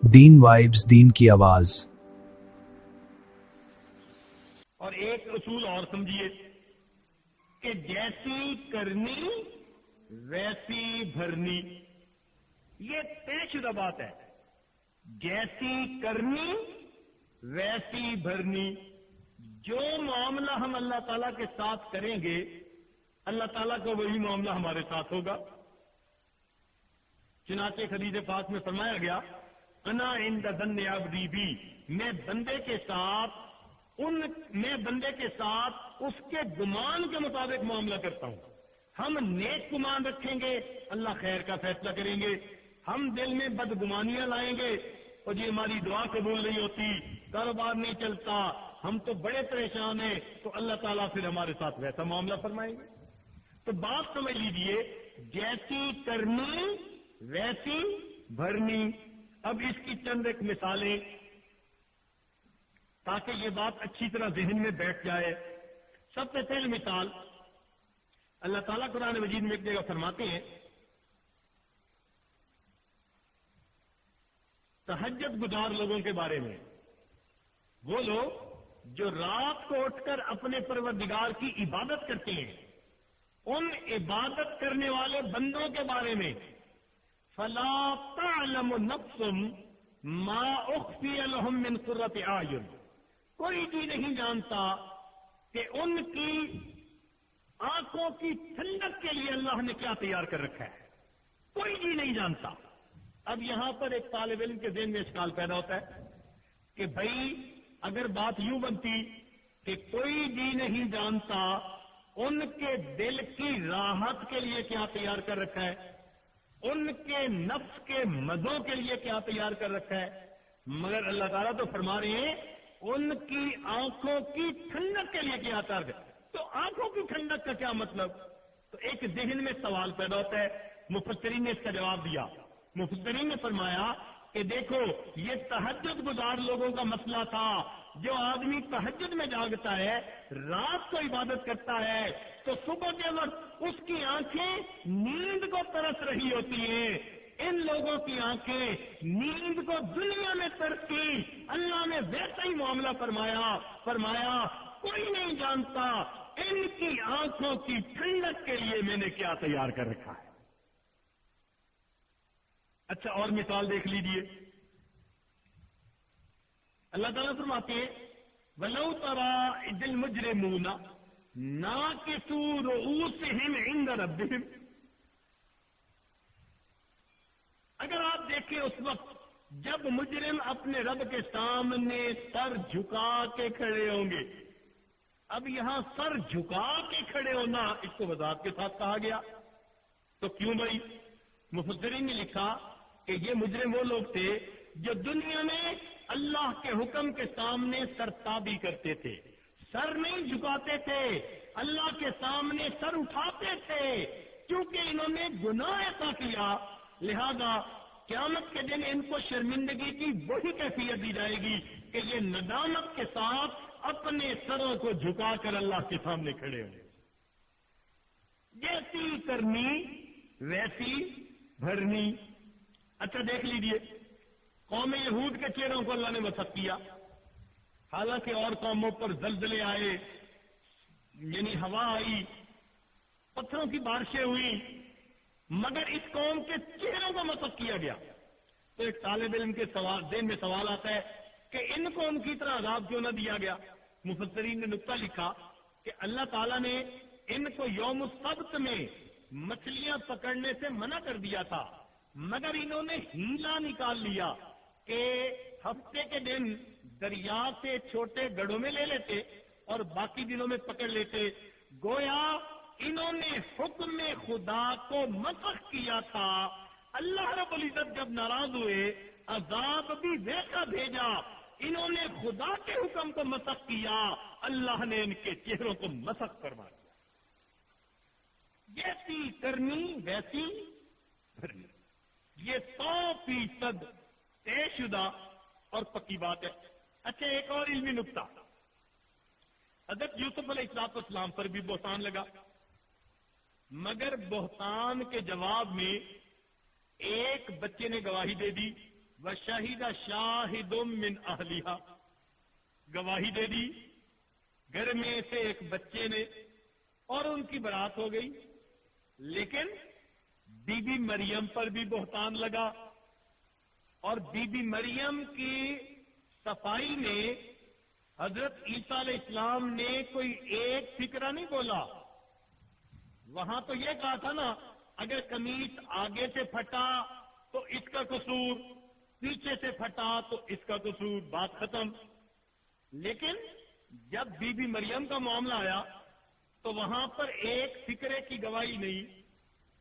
دین vibes, دین کی آواز۔ اور ایک اصول اور سمجھیے کہ جیسی کرنی ویسی بھرنی، یہ طے شدہ بات ہے۔ جیسی کرنی ویسی بھرنی، جو معاملہ ہم اللہ تعالیٰ کے ساتھ کریں گے اللہ تعالیٰ کا وہی معاملہ ہمارے ساتھ ہوگا۔ چنانچہ حدیث پاک میں فرمایا گیا، انا عند ظن عبدی بی، میں بندے کے ساتھ اس کے گمان کے مطابق معاملہ کرتا ہوں۔ ہم نیک گمان رکھیں گے اللہ خیر کا فیصلہ کریں گے، ہم دل میں بدگمانیاں لائیں گے اور جی ہماری دعا قبول نہیں ہوتی، کاروبار نہیں چلتا، ہم تو بڑے پریشان ہیں، تو اللہ تعالیٰ پھر ہمارے ساتھ ویسا معاملہ فرمائیں گے۔ تو بات سمجھ لیجیے، جیسی کرنی ویسی بھرنی۔ اب اس کی چند ایک مثالیں تاکہ یہ بات اچھی طرح ذہن میں بیٹھ جائے۔ سب سے پہلی مثال، اللہ تعالیٰ قرآن مجید میں ایک جگہ فرماتے ہیں، تہجد گزار لوگوں کے بارے میں، وہ لوگ جو رات کو اٹھ کر اپنے پروردگار کی عبادت کرتے ہیں، ان عبادت کرنے والے بندوں کے بارے میں، فلا تعلم نفس ما اخفی لهم من قرۃ اعین، کوئی بھی نہیں جانتا کہ ان کی آنکھوں کی ٹھنڈک کے لیے اللہ نے کیا تیار کر رکھا ہے، کوئی بھی نہیں جانتا۔ اب یہاں پر ایک طالب علم کے ذہن میں اشکال پیدا ہوتا ہے کہ بھائی اگر بات یوں بنتی کہ کوئی بھی نہیں جانتا ان کے دل کی راحت کے لیے کیا تیار کر رکھا ہے، ان کے نفس کے مزوں کے لیے کیا تیار کر رکھا ہے، مگر اللہ تعالیٰ تو فرما رہے ہیں ان کی آنکھوں کی ٹھنڈک کے لیے کیا تیار کر، تو آنکھوں کی ٹھنڈک کا کیا مطلب؟ تو ایک ذہن میں سوال پیدا ہوتا ہے۔ مفسرین نے اس کا جواب دیا۔ مفسرین نے فرمایا کہ دیکھو، یہ تہجد گزار لوگوں کا مسئلہ تھا۔ جو آدمی تہجد میں جاگتا ہے، رات کو عبادت کرتا ہے، تو صبح کے وقت اس کی آنکھیں نیند کو ترس رہی ہوتی ہیں۔ ان لوگوں کی آنکھیں نیند کو دنیا میں ترسی، اللہ نے ویسا ہی معاملہ فرمایا کوئی نہیں جانتا ان کی آنکھوں کی ٹھنڈک کے لیے میں نے کیا تیار کر رکھا ہے۔ اچھا، اور مثال دیکھ لیجیے، اللہ تعالیٰ فرماتے ہیں وَلَوْ تَرَىٰ إِذِ الْمُجْرِمُونَ نَاكِسُو رُءُوسِهِمْ عِندَ رَبِّهِمْ، اگر آپ دیکھیں اس وقت جب مجرم اپنے رب کے سامنے سر جھکا کے کھڑے ہوں گے۔ اب یہاں سر جھکا کے کھڑے ہونا اس کو وضاحت کے ساتھ کہا گیا، تو کیوں بھائی؟ مفسرین نے لکھا کہ یہ مجرم وہ لوگ تھے جو دنیا میں اللہ کے حکم کے سامنے سرتابی کرتے تھے، سر نہیں جھکاتے تھے، اللہ کے سامنے سر اٹھاتے تھے، کیونکہ انہوں نے گناہ ایسا کیا، لہذا قیامت کے دن ان کو شرمندگی کی وہی کیفیت دی جائے گی کہ یہ ندامت کے ساتھ اپنے سروں کو جھکا کر اللہ کے سامنے کھڑے ہوں۔ جیسی کرنی ویسی بھرنی۔ اچھا دیکھ لیجئے، قوم یہود کے چہروں کو اللہ نے مسخ کیا، حالانکہ اور قوموں پر زلزلے آئے، یعنی ہوا آئی، پتھروں کی بارشیں ہوئی، مگر اس قوم کے چہروں کو مسخ کیا گیا۔ تو ایک طالب علم کے ذہن میں سوال آتا ہے کہ ان کو ان کی طرح عذاب کیوں نہ دیا گیا؟ مفسرین نے نقطہ لکھا کہ اللہ تعالیٰ نے ان کو یوم السبت میں مچھلیاں پکڑنے سے منع کر دیا تھا، مگر انہوں نے ہیلا نکال لیا کہ ہفتے کے دن دریا سے چھوٹے گڑھوں میں لے لیتے اور باقی دنوں میں پکڑ لیتے۔ گویا انہوں نے حکم خدا کو مسخ کیا تھا۔ اللہ رب العزت جب ناراض ہوئے عذاب بھی ویسا بھیجا، انہوں نے خدا کے حکم کو مسخ کیا، اللہ نے ان کے چہروں کو مسخ فرما دیا۔ جیسی کرنی ویسی بھرنی، یہ 100% طے شدہ اور پکی بات ہے۔ اچھا، ایک اور علمی نکتہ، حضرت یوسف علیہ السلام پر بھی بہتان لگا، مگر بہتان کے جواب میں ایک بچے نے گواہی دے دی وشہد شاہد من اہلہا، گواہی دے دی گھر میں سے ایک بچے نے اور ان کی برات ہو گئی، لیکن بی بی مریم پر بھی بہتان لگا، اور بی بی مریم کی صفائی میں حضرت عیسیٰ علیہ السلام نے کوئی ایک فکرہ نہیں بولا۔ وہاں تو یہ کہا تھا نا، اگر قمیص آگے سے پھٹا تو اس کا قصور، پیچھے سے پھٹا تو اس کا قصور، بات ختم۔ لیکن جب بی بی مریم کا معاملہ آیا تو وہاں پر ایک فکرے کی گواہی نہیں،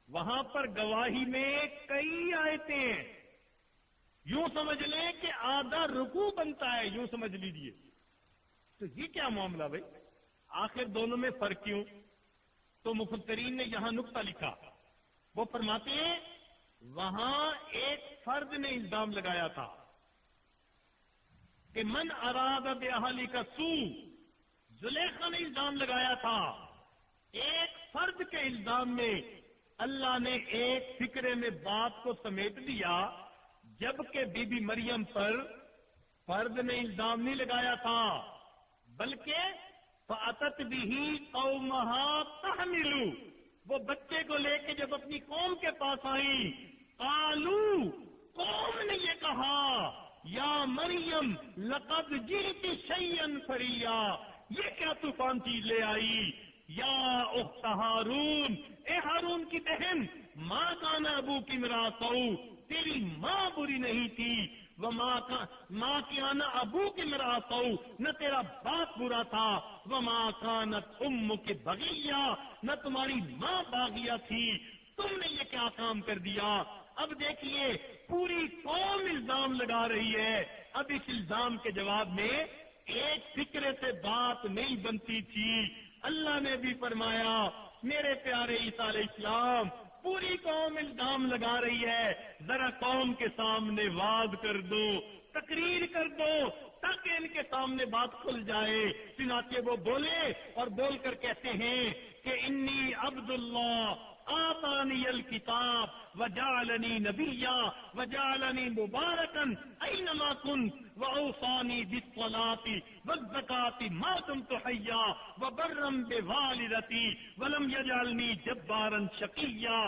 وہاں پر گواہی میں کئی آیتیں ہیں۔ یوں سمجھ لیں کہ آدھا رکوع بنتا ہے، یوں سمجھ لیجیے۔ تو یہ کیا معاملہ بھائی؟ آخر دونوں میں فرق کیوں؟ تو مفسرین نے یہاں نقطہ لکھا، وہ فرماتے ہیں وہاں ایک فرد نے الزام لگایا تھا کہ من اراد باہلک سوء، زلیخا نے الزام لگایا تھا۔ ایک فرد کے الزام میں اللہ نے ایک فکرے میں بات کو سمیٹ دیا، جبکہ بی بی مریم پر فرد نے الزام نہیں لگایا تھا، بلکہ فَأَتَتْ بِهِ قَوْمَهَا تَحْمِلُ، وہ بچے کو لے کے جب اپنی قوم کے پاس آئی، قالوا، قوم نے یہ کہا، یا مریم لقد جئت شیئا فریا، یہ کیا طوفان چیز لے آئی؟ یا اخت ہارون، اے ہارون کی بہن، ماں کان ابوکی امرأ سوء، تیری ماں بری نہیں تھی، وما ماں کان ابوکی امرأ سوء، نہ تیرا باپ برا تھا، وما کانت امک بغیہ، نہ تمہاری ماں باغیہ تھی، تم نے یہ کیا کام کر دیا؟ اب دیکھیے پوری قوم الزام لگا رہی ہے، اب اس الزام کے جواب میں ایک فکرے سے بات نہیں بنتی تھی۔ اللہ نے بھی فرمایا میرے پیارے عیسیٰ علیہ السلام، پوری قوم الزام لگا رہی ہے، ذرا قوم کے سامنے وعظ کر دو، تقریر کر دو، تاکہ ان کے سامنے بات کھل جائے۔ چنانچہ وہ بولے اور بول کر کہتے ہیں کہ انی عبد اللہ آتانی الکتاب وجعلنی نبیا وجعلنی مبارکا اینما کنت واوصانی بالصلاۃ والزکاۃ ما دمت حیا وبرا بوالدتی ولم یجعلنی جبارا شقیا۔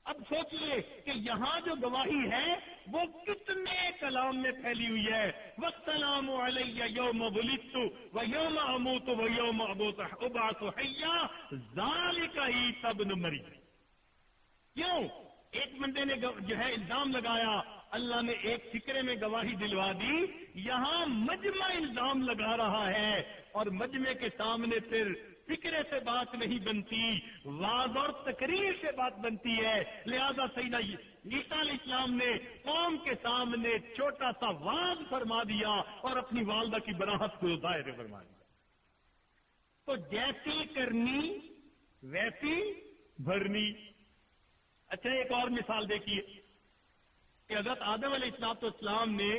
اب سوچئے کہ یہاں جو گواہی ہے وہ کتنے کلام میں پھیلی ہوئی ہے، والسلام علی یوم ولدت ویوم اموت ویوم ابعث حیا ذالک عیسی ابن مریم۔ کیوں؟ ایک بندے نے جو ہے الزام لگایا، اللہ نے ایک فکرے میں گواہی دلوا دی، یہاں مجمع الزام لگا رہا ہے، اور مجمع کے سامنے پھر فکرے سے بات نہیں بنتی، وعظ اور تقریر سے بات بنتی ہے۔ لہذا سیدنا عیسیٰ علیہ السلام نے قوم کے سامنے چھوٹا سا وعظ فرما دیا اور اپنی والدہ کی براعت کو ظاہر فرما دیا۔ تو جیسی کرنی ویسی بھرنی۔ اچھا ایک اور مثال دیکھیے کہ حضرت آدم علیہ السلام نے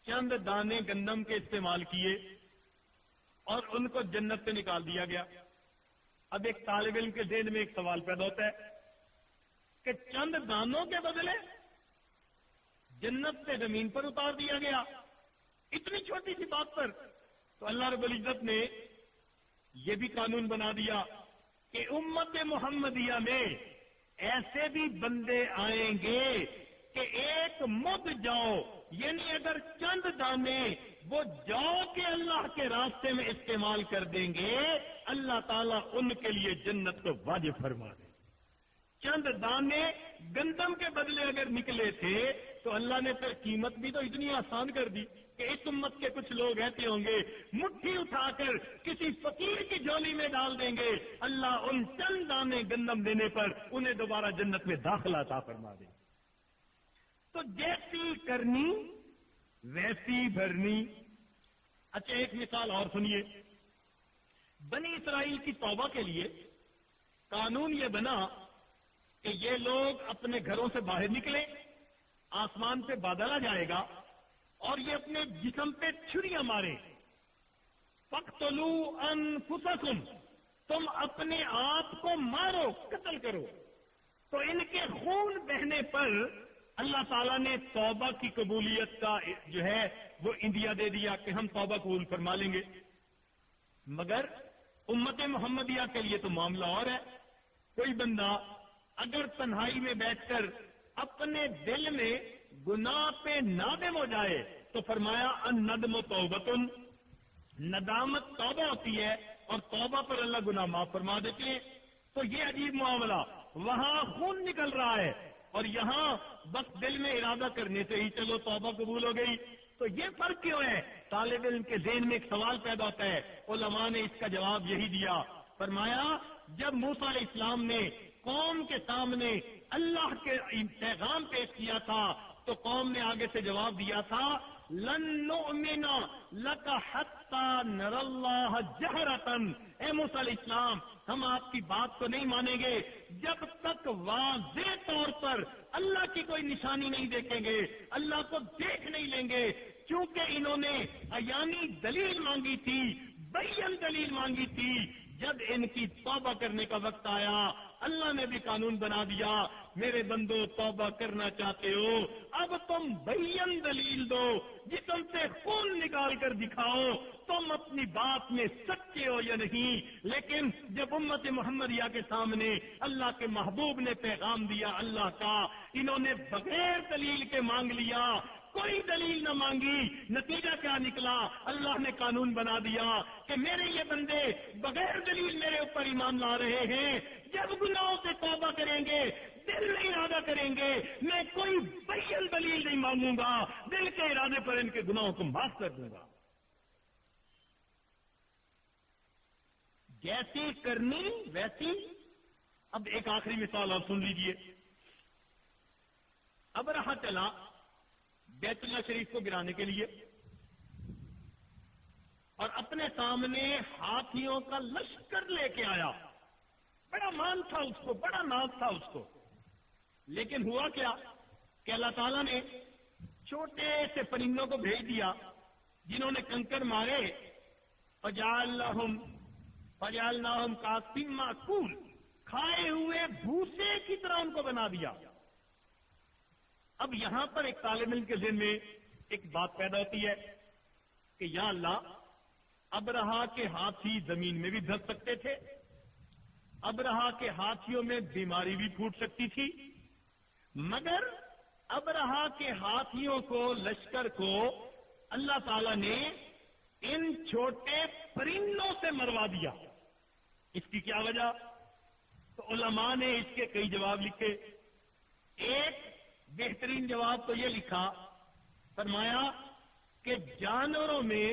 چند دانے گندم کے استعمال کیے اور ان کو جنت سے نکال دیا گیا۔ اب ایک طالب علم کے ذہن میں ایک سوال پیدا ہوتا ہے کہ چند دانوں کے بدلے جنت سے زمین پر اتار دیا گیا، اتنی چھوٹی سی بات پر۔ تو اللہ رب العزت نے یہ بھی قانون بنا دیا کہ امت محمدیہ میں ایسے بھی بندے آئیں گے کہ ایک مد جاؤ، یعنی اگر چند دانے وہ جاؤ کے اللہ کے راستے میں استعمال کر دیں گے، اللہ تعالیٰ ان کے لیے جنت کو واجب فرما دے۔ چند دانے گندم کے بدلے اگر نکلے تھے تو اللہ نے پھر قیمت بھی تو اتنی آسان کر دی کہ اس امت کے کچھ لوگ ایسے ہوں گے مٹھی اٹھا کر کسی فقیر کی جھولی میں ڈال دیں گے، اللہ ان چند دانے گندم دینے پر انہیں دوبارہ جنت میں داخلہ عطا فرما دے۔ تو جیسی کرنی ویسی بھرنی۔ اچھا ایک مثال اور سنیے، بنی اسرائیل کی توبہ کے لیے قانون یہ بنا کہ یہ لوگ اپنے گھروں سے باہر نکلیں، آسمان پہ بادل آ جائے گا اور یہ اپنے جسم پہ چھریاں ماریں۔ فَاقْتُلُوا أَنفُسَكُمْ، تم اپنے آپ کو مارو، قتل کرو۔ تو ان کے خون بہنے پر اللہ تعالیٰ نے توبہ کی قبولیت کا جو ہے وہ اندیا دے دیا کہ ہم توبہ قبول فرما لیں گے، مگر امت محمدیہ کے لیے تو معاملہ اور ہے۔ کوئی بندہ اگر تنہائی میں بیٹھ کر اپنے دل میں گناہ پہ نادم ہو جائے تو فرمایا الندم توبۃ، ندامت توبہ ہوتی ہے اور توبہ پر اللہ گناہ معاف فرما دیتے ہیں۔ تو یہ عجیب معاملہ، وہاں خون نکل رہا ہے اور یہاں بس دل میں ارادہ کرنے سے ہی چلو توبہ قبول ہو گئی۔ تو یہ فرق کیوں ہے؟ طالب علم کے ذہن میں ایک سوال پیدا ہوتا ہے، علماء نے اس کا جواب یہی دیا، فرمایا جب موسیٰ علیہ السلام نے قوم کے سامنے اللہ کے پیغام پیش کیا تھا تو قوم نے آگے سے جواب دیا تھا لن نؤمن لک حتی نری اللہ جہرۃ، اے موسیٰ علیہ السلام ہم آپ کی بات کو نہیں مانیں گے جب تک واضح طور پر اللہ کی کوئی نشانی نہیں دیکھیں گے، اللہ کو دیکھ نہیں لیں گے۔ چونکہ انہوں نے عیانی دلیل مانگی تھی، بین دلیل مانگی تھی، جب ان کی توبہ کرنے کا وقت آیا اللہ نے بھی قانون بنا دیا، میرے بندو توبہ کرنا چاہتے ہو اب تم بین دلیل دو، جسم سے خون نکال کر دکھاؤ تم اپنی بات میں سچے ہو یا نہیں۔ لیکن جب امت محمدیہ کے سامنے اللہ کے محبوب نے پیغام دیا اللہ کا، انہوں نے بغیر دلیل کے مانگ لیا، کوئی دلیل نہ مانگی، نتیجہ کیا نکلا؟ اللہ نے قانون بنا دیا کہ میرے یہ بندے بغیر دلیل میرے اوپر ایمان لا رہے ہیں، جب گناہوں سے توبہ کریں گے دل میں ارادہ کریں گے میں کوئی بین دلیل نہیں مانگوں گا، دل کے ارادے پر ان کے گناہوں کو معاف کر دوں گا۔ جیسی کرنی ویسی۔ اب ایک آخری مثال آپ سن لیجئے۔ ابرہہ چلا بیت اللہ شریف کو گرانے کے لیے اور اپنے سامنے ہاتھیوں کا لشکر لے کے آیا، بڑا مان تھا اس کو، بڑا ناز تھا اس کو، لیکن ہوا کیا کہ اللہ تعالیٰ نے چھوٹے سے پرندوں کو بھیج دیا جنہوں نے کنکر مارے، فجعلناہم کعصف مأکول، کھائے ہوئے بھوسے کی طرح ان کو بنا دیا۔ اب یہاں پر ایک طالب علم کے ذہن میں ایک بات پیدا ہوتی ہے کہ یا اللہ ابرہہ کے ہاتھی زمین میں بھی دھس سکتے تھے، ابرہہ کے ہاتھیوں میں بیماری بھی پھوٹ سکتی تھی، مگر ابرہہ کے ہاتھیوں کو، لشکر کو اللہ تعالی نے ان چھوٹے پرندوں سے مروا دیا۔ اس کی کیا وجہ؟ تو علماء نے اس کے کئی جواب لکھے۔ ایک بہترین جواب تو یہ لکھا، فرمایا کہ جانوروں میں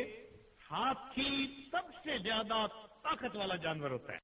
ہاتھی سب سے زیادہ طاقت والا جانور ہوتا ہے۔